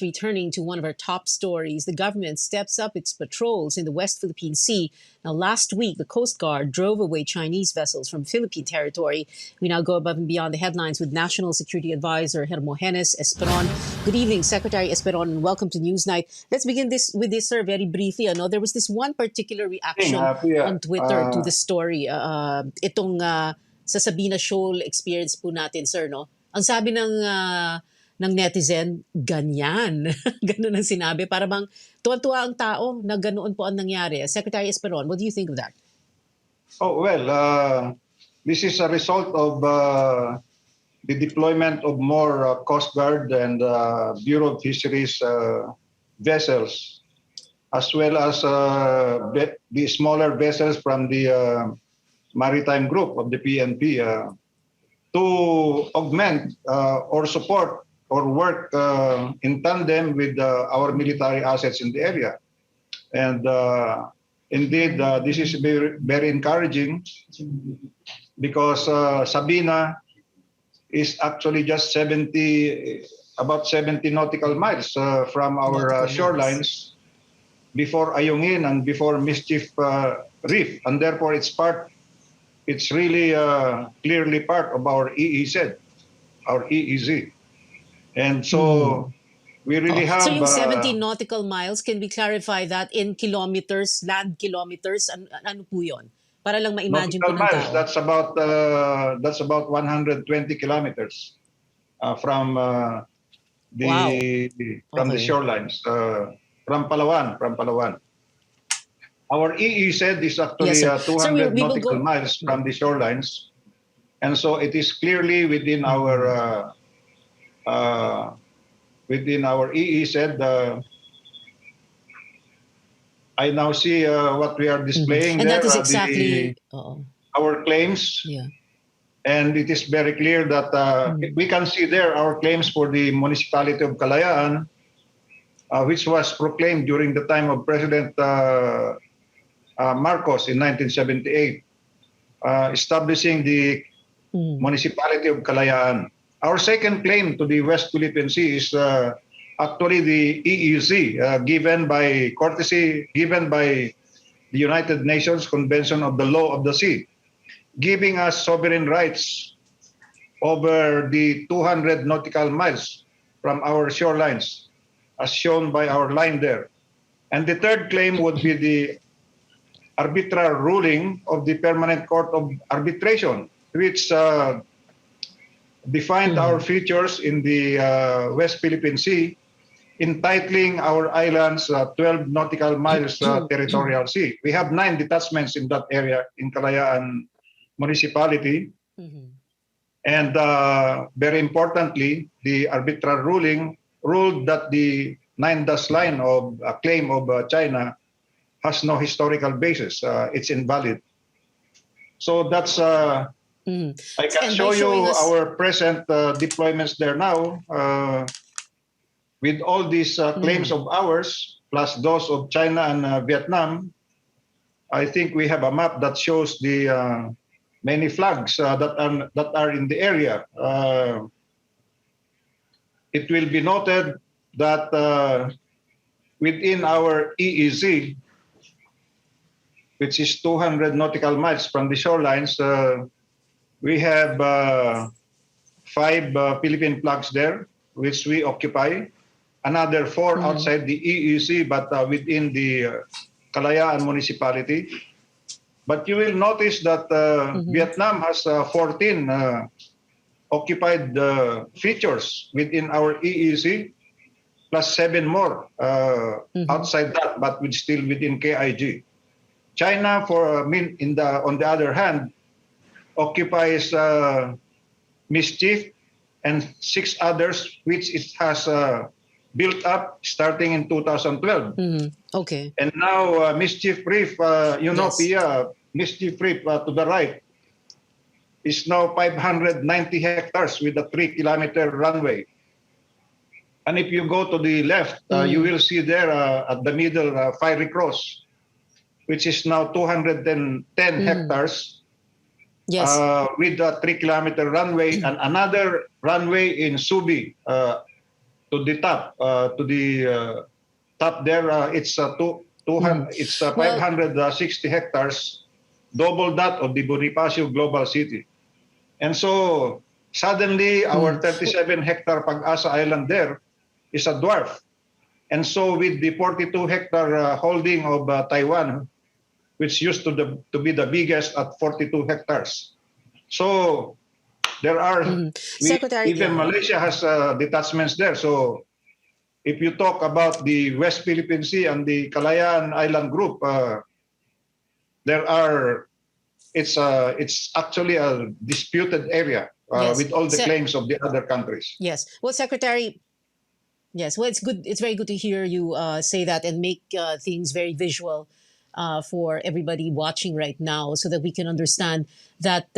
returning to one of our top stories. The government steps up its patrols in the West Philippine Sea. Now, last week, the Coast Guard drove away Chinese vessels from Philippine territory. We now go above and beyond the headlines with National Security Advisor Hermogenes Esperon. Good evening, Secretary Esperon, and welcome to Newsnight. Let's begin with this, sir, very briefly. There was this one particular reaction on Twitter to the story. Sa Sabina Shoal experience po natin, sir, no? Ang sabi ng netizen, ganyan. Ganun ang sinabi. Para bang tuwa-tuwa ang tao na ganoon po ang nangyari. Secretary Esperon, what do you think of that? Oh, well, this is a result of the deployment of more Coast Guard and Bureau of Fisheries vessels, as well as the smaller vessels from the maritime group of the PNP to augment or support or work in tandem with our military assets in the area. And indeed, this is very, very encouraging because Sabina is actually just about 70 nautical miles from our shorelines before Ayungin and before Mischief Reef, and therefore it's really clearly part of our EEZ, our EEZ. And so we really have... So yung 70 nautical miles, can we clarify that in kilometers, land kilometers? Ano po yun? Para lang ma-imagine po ng tao. That's about 120 kilometers from the shorelines, from Palawan. Our EEZ is actually 200 nautical miles from the shorelines, and so it is clearly within our EEZ. I now see what we are displaying and there. That is exactly our claims, and it is very clear that we can see there our claims for the municipality of Kalayaan, which was proclaimed during the time of President Marcos in 1978, establishing the municipality of Kalayaan. Our second claim to the West Philippine Sea is actually the EEZ, given by the United Nations Convention of the Law of the Sea, giving us sovereign rights over the 200 nautical miles from our shorelines, as shown by our line there. And the third claim would be the arbitral ruling of the Permanent Court of Arbitration, which defined our features in the West Philippine Sea, entitling our islands 12 nautical miles territorial sea. We have 9 detachments in that area in Kalayaan Municipality. And very importantly, the arbitral ruling ruled that the 9-dash line of a claim of China has no historical basis. It's invalid. So that's, I can show you our present deployments there now. With all these claims of ours, plus those of China and Vietnam, I think we have a map that shows the many flags that are in the area. It will be noted that within our EEZ, which is 200 nautical miles from the shorelines, we have 5 Philippine flags there, which we occupy. Another 4 outside the EEZ, but within the Kalayaan Municipality. But you will notice that Vietnam has 14 occupied features within our EEZ, plus 7 more outside that, but still within KIG. China, on the other hand, occupies Mischief and 6 others, which it has built up starting in 2012. Okay. And now Mischief Reef, Pia, Mischief Reef to the right is now 590 hectares with a 3-kilometer runway. And if you go to the left, you will see there at the middle Fiery Cross, which is now 210 hectares with a 3-kilometer runway, and another runway in Subi, to the top, top there. It's 200. It's Well, 560 hectares, double that of the Bonifacio Global City. And so suddenly our 37-hectare Pag-asa Island there is a dwarf. And so with the 42-hectare holding of Taiwan, which used to be the biggest at 42 hectares. So there are, Secretary, even Malaysia has detachments there. So if you talk about the West Philippine Sea and the Kalayaan Island Group, there are, it's actually a disputed area yes. with all the claims of the other countries. Yes. Well, Secretary, yes. Well, it's good. It's very good to hear you say that and make things very visual for everybody watching right now, so that we can understand that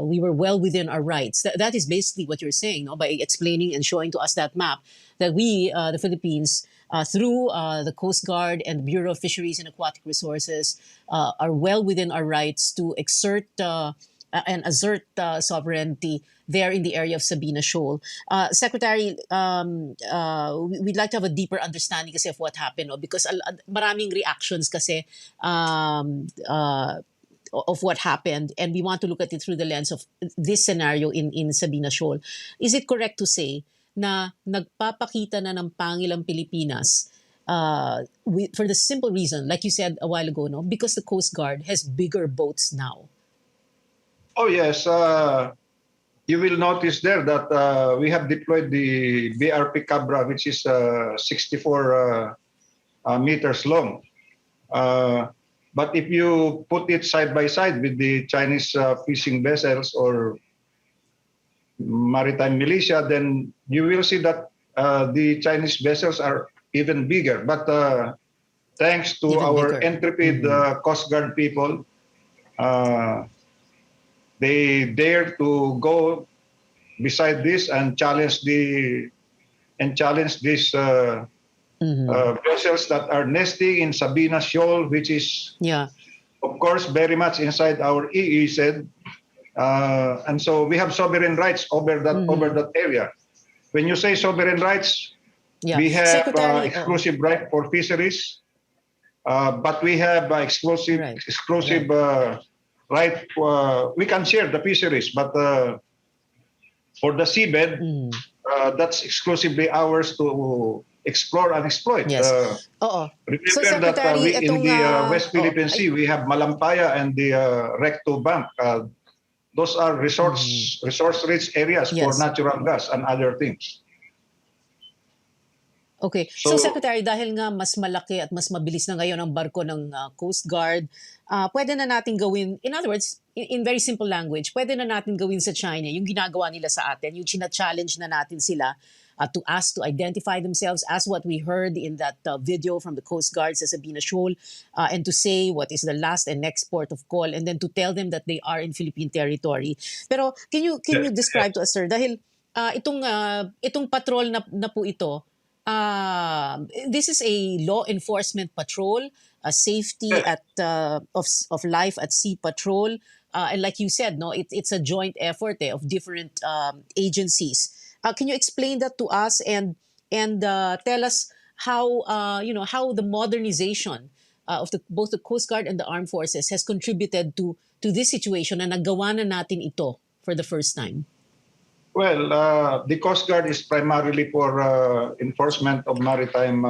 we were well within our rights. That is basically what you're saying, no? By explaining and showing to us that map, that we, the Philippines, through the Coast Guard and the Bureau of Fisheries and Aquatic Resources, are well within our rights to exert and assert sovereignty there in the area of Sabina Shoal. Secretary, we'd like to have a deeper understanding kasi of what happened, no? Because maraming reactions kasi of what happened, and we want to look at it through the lens of this scenario in Sabina Shoal. Is it correct to say na nagpapakita na ng pangil ang Pilipinas for the simple reason, like you said a while ago, no? Because the Coast Guard has bigger boats now? Oh, yes. You will notice there that we have deployed the BRP Cabra, which is 64 meters long. But if you put it side by side with the Chinese fishing vessels or maritime militia, then you will see that the Chinese vessels are even bigger. But thanks to Even our bigger. intrepid Coast Guard people, they dare to go beside this and challenge these vessels that are nesting in Sabina Shoal, which is, of course, very much inside our EEZ. And so we have sovereign rights over that area. When you say sovereign rights, we have exclusive right for fisheries, but we have exclusive right. We can share the fisheries, but for the seabed, that's exclusively ours to explore and exploit. Yes. Remember that in the West Philippine Sea, we have Malampaya and the Recto Bank. Those are resource-rich areas for natural gas and other things. Okay. So, Secretary, dahil nga mas malaki at mas mabilis na ngayon ang barko ng Coast Guard, pwede na natin gawin, in other words, in very simple language, pwede na natin gawin sa China yung ginagawa nila sa atin, yung china-challenge na natin sila to ask to identify themselves as what we heard in that video from the Coast Guard sa Sabina Shoal, and to say what is the last and next port of call, and then to tell them that they are in Philippine territory. Pero can you describe to us, sir, dahil itong patrol na po ito, this is a law enforcement patrol, a safety of life at sea patrol, and like you said, no, it's a joint effort of different agencies. Can you explain that to us and tell us how how the modernization of both the Coast Guard and the Armed Forces has contributed to this situation na nagawa na natin ito for the first time? Well, the Coast Guard is primarily for enforcement of maritime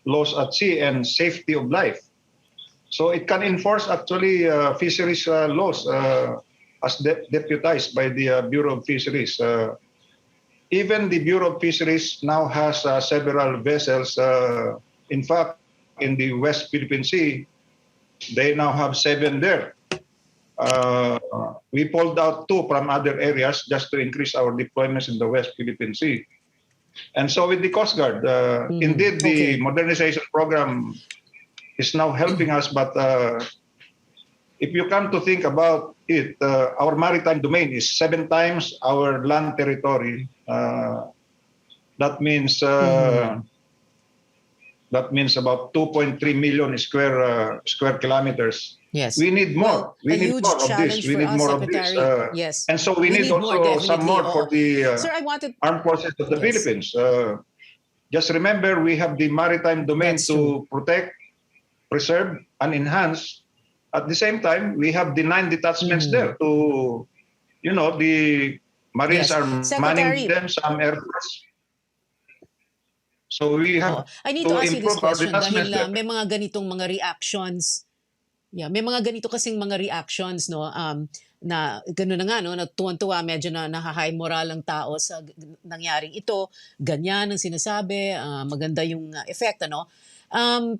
laws at sea and safety of life. So it can enforce actually fisheries laws as deputized by the Bureau of Fisheries. Even the Bureau of Fisheries now has several vessels. In fact, in the West Philippine Sea, they now have 7 there. We pulled out 2 from other areas just to increase our deployments in the West Philippine Sea. And so with the Coast Guard, indeed the modernization program is now helping us, but if you come to think about it, our maritime domain is 7 times our land territory. That means about 2.3 million square kilometers. Yes. We need more. We need more of this. We need more of this. Yes. And so we need also some more for the Sir, I wanted... armed forces of the Philippines. Just remember, we have the maritime domain That's true. to protect, preserve, and enhance. At the same time, we have the 9 detachments Mhm. there to, the Marines Yes. are manning Secretary, them, some airports. So we oh, have I need to to ask you this improve our question detachments dahil there. may mga ganitong mga reactions. Yeah, may mga ganito kasing mga reactions, no, na gano'n na nga, no, na tuwan-tuwa, medyo na naha-high moral ang tao sa nangyaring ito, ganyan ang sinasabi, maganda yung effect, ano.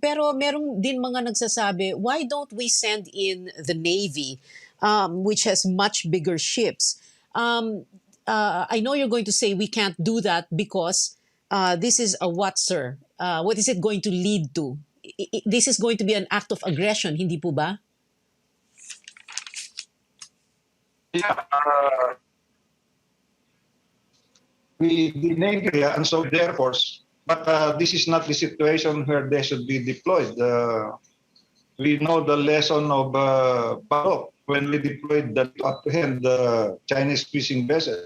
Pero merong din mga nagsasabi, why don't we send in the Navy, which has much bigger ships? I know you're going to say we can't do that because this is a what, sir? What is it going to lead to? This is going to be an act of aggression, hindi po ba? Yeah, the Navy and so the Air Force, but this is not the situation where they should be deployed. We know the lesson of Barok when we deployed the to apprehend the Chinese fishing vessel.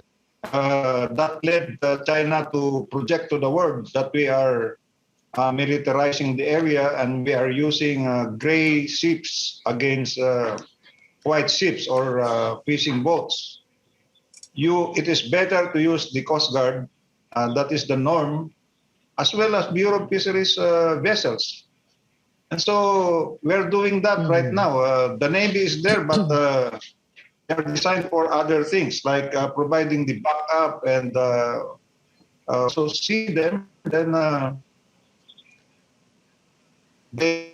That led China to project to the world that we are militarizing the area and we are using gray ships against white ships or fishing boats. It is better to use the Coast Guard, that is the norm, as well as Bureau of Fisheries vessels. And so we're doing that right Mhm. now. The Navy is there, but they're designed for other things like providing the backup and so see them, then they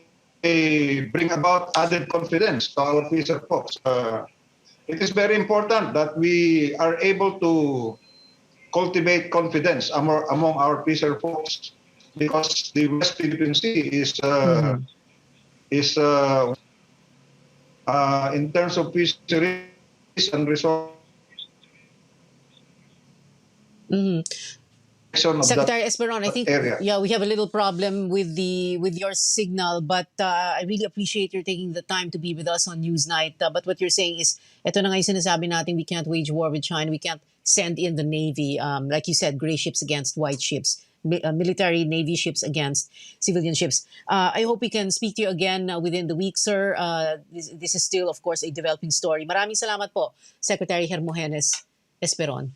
bring about added confidence to our fisher folks. It is very important that we are able to cultivate confidence among our fisher folks because the West Philippine Sea Mhm. is in terms of fisheries and resource Mhm. of that Secretary Esperon, I think area. yeah, we have a little problem with the with your signal, but I really appreciate your taking the time to be with us on Newsnight. But what you're saying is, ito na nga yung sinasabi natin, we can't wage war with China, we can't send in the Navy, like you said, gray ships against white ships, military Navy ships against civilian ships. I hope we can speak to you again within the week, sir. This is still, of course, a developing story. Maraming salamat po, Secretary Hermogenes Esperon.